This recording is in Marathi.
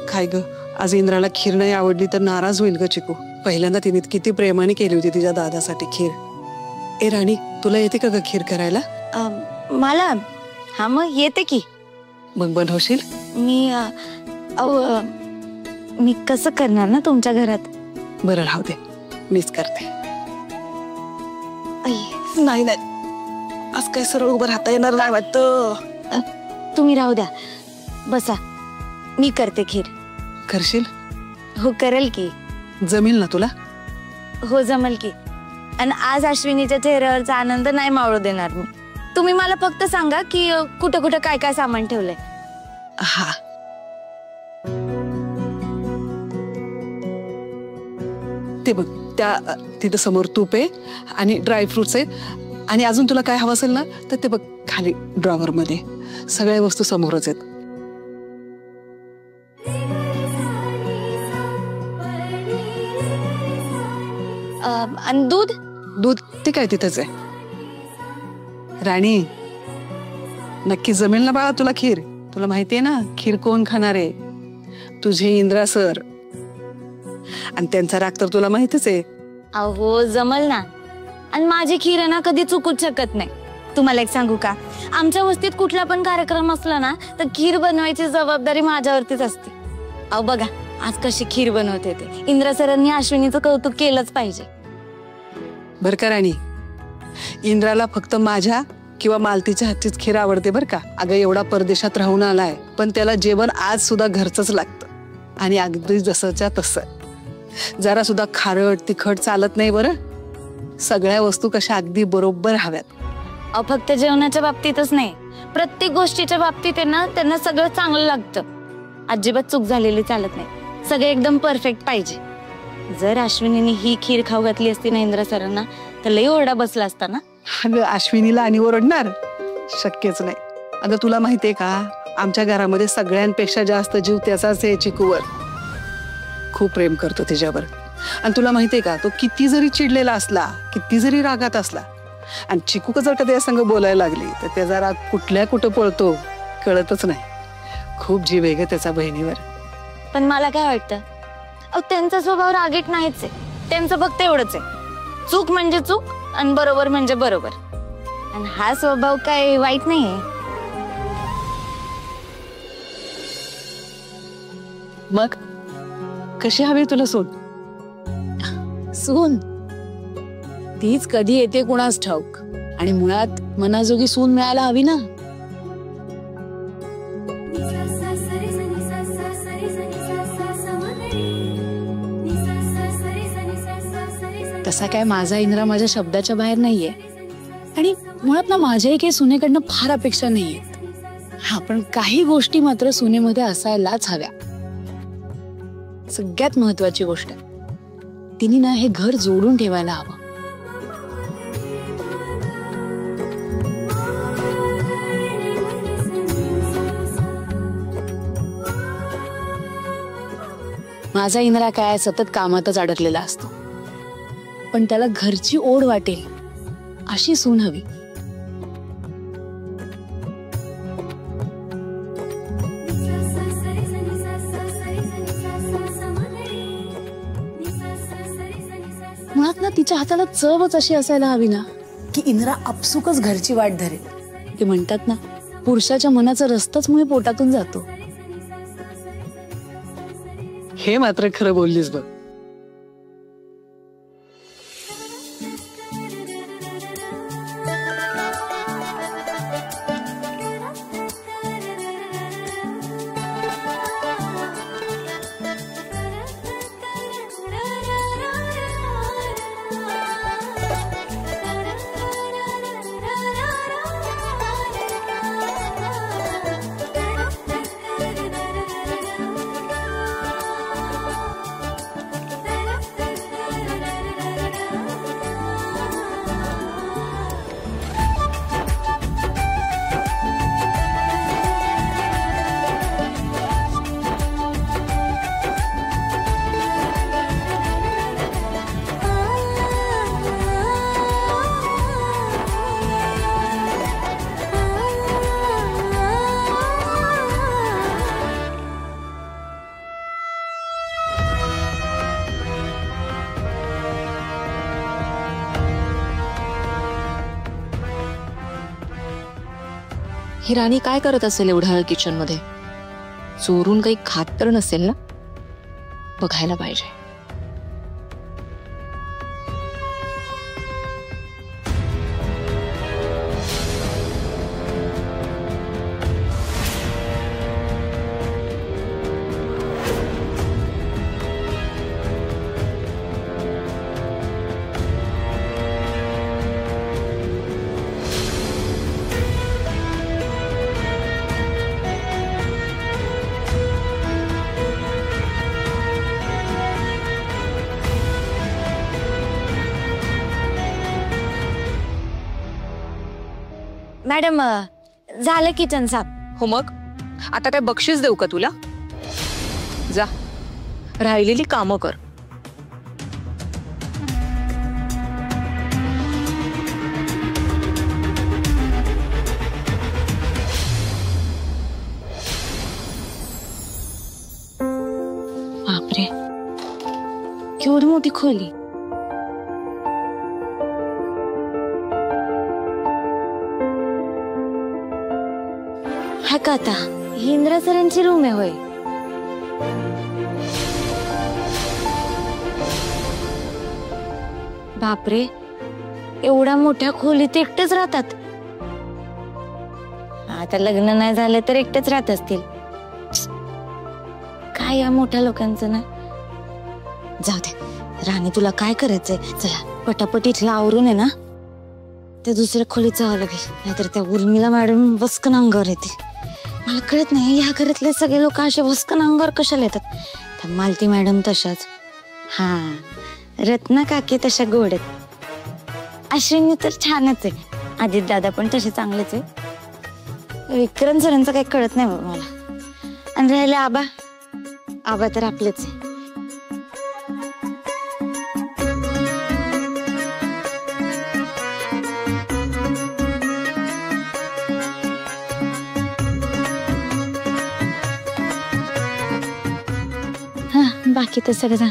काय ग, आज इंद्राला खीर नाही आवडली तर नाराज होईल ग चिकू. पहिल्यांदा तिने किती प्रेमाने केली होती तिच्या दादासाठी खीर. ए राणी, तुला येते का ग खीर करायला? मला हा मग येते की. मग बनवशील? मी कसं करणार ना तुमच्या घरात. बरं राहू दे, मीच करते. नाही नाही, आज काय सरळ उभं राहता येणार नाही वाटतं. तुम्ही राहू द्या, बसा, मी करते खीर. करशील? हो करेल की. जमेल ना तुला? हो जमेल की. आणि आज अश्विनीच्या चेहऱ्यावरचा आनंद नाही मावळू देणार मी. तुम्ही मला फक्त सांगा की कुठं कुठं काय काय सामान ठेवलंय. हा, ते बघ त्या तिथं समोर तूप आहे आणि ड्रायफ्रुट्स आहे. आणि अजून तुला काय हवं असेल ना तर ते बघ खाली ड्रॉवर मध्ये सगळ्या वस्तू समोरच आहेत. आणि दूध? दूध ते काय तिथंच आहे. राणी, नक्की जमेल ना बाळा तुला खीर? तुला माहितीये ना खीर कोण खाणार आहे? तुझे इंद्रा सर. आणि त्यांचा राग तर तुला माहितीच आहे. अहो जमल ना. आणि माझी खीर ना कधी चुकूच शकत नाही. तुम्हाला एक सांगू का, आमच्या वस्तीत कुठला पण कार्यक्रम असला ना तर खीर बनवायची जबाबदारी माझ्यावरतीच असते. अहो बघा आज कशी खीर बनवते ते. इंद्रा सरांनी अश्विनीचं कौतुक केलंच पाहिजे. बर का राणी, इंद्राला फक्त माझ्या किंवा मालतीच्या हातचीच खीर आवडते बर का. अगं एवढा परदेशात राहून आलाय पण त्याला जेवण आज सुद्धा घरचंच लागतं. आणि अगदी जसंच्या तसं. जरा सुद्धा खारट तिखट चालत नाही बरं. सगळ्या वस्तू कशा अगदी बरोबर हव्यात. अहो फक्त जेवणाच्या बाबतीतच नाही, प्रत्येक गोष्टीच्या बाबतीत आहे ना त्यांना सगळं चांगलं लागतं. अजिबात चूक झालेली चालत नाही. सगळे एकदम परफेक्ट पाहिजे. जर अश्विनीने ही खीर खाऊ घातली असती ना इंद्रा सरांना तर लई ओरडा बसला असता ना. अगं अश्विनीला आणि ओरडणार शक्यच नाही. अगं तुला माहितीये का, आमच्या घरामध्ये सगळ्यांपेक्षा जास्त जीव त्याचाच आहे चिकूवर. खूप प्रेम करतो तिच्यावर. आणि तुला माहितीये का, तो किती जरी चिडलेला असला, किती जरी रागात असला आणि चिकू जर त्या संग बोलायला लागली तर त्याचा राग कुठल्या कुठं पळतो कळतच नाही. खूप जीव आहे ग त्याचा बहिणीवर. पण मला काय वाटतं, अहो त्यांचा स्वभाव रागीट नाहीच आहे. त्यांचं फक्त एवढंच आहे, चूक म्हणजे चूक आणि बरोबर म्हणजे बरोबर. आणि हा स्वभाव काय वाईट नाहीये. मग कशी हवी तुला सून? सून तीच कधी येते कुणास ठाऊक. आणि मुळात मनाजोगी सून मिळायला हवी ना. तसा काय माझा इंद्रा माझ्या शब्दाच्या बाहेर नाहीये. आणि मुळात ना माझ्याही काही सुनेकडनं फार अपेक्षा नाहीयेत. हा पण काही गोष्टी मात्र सुनेमध्ये असायलाच हव्या. सगळ्यात महत्वाची गोष्ट, तिने ना हे घर जोडून ठेवायला हवं. माझा इंद्रा काय सतत कामातच अडकलेला असतो, पण त्याला घरची ओढ वाटेल अशी सून हवी. मुळात ना तिच्या हाताला चवच अशी असायला हवी ना की इंद्रा आपसुकच घरची वाट धरेल. ते म्हणतात ना, पुरुषाच्या मनाचा रस्ताच मुळे पोटातून जातो. हे मात्र खरं बोललीस बघ. ही राणी काय करत असेल एवढ्या वेळ किचन मध्ये? चोरून काही खात तर नसेल ना? बघायला पाहिजे. मॅडम झालं किचन साफ. हो मग आता काय बक्षीस देऊ का तुला? जा, राहिलेली कामं कर. बापरे, केवढी मोठी खोली. हा का आता ही इंदिरा सरांची रूम आहे होय? बापरे, एवढ्या मोठ्या खोलीत एकटेच राहतात. आता लग्न नाही झालं तर एकटेच राहत असतील. काय या मोठ्या लोकांचं ना. जाऊ दे राणी, तुला काय करायचंय? चला पटापट इथला आवरून आहे ना त्या दुसऱ्या खोलीत जावं लागेल, नाहीतर त्या उर्मिला मॅडम बसकन अंगावर येते. मला कळत नाही या घरातले सगळे लोक असे बसकन अंगावर कशाला येतात. त्या मालती मॅडम तशाच, हा रत्ना काकी तशा गोड आहेत. अश्विनी तर छानच आहे, अजित दादा पण तसे चांगलेच आहे. विक्रम सरांचं काही कळत नाही बाबा मला. आणि राहिले आबा, आबा तर आपलेच आहे. बाकी तर सगळं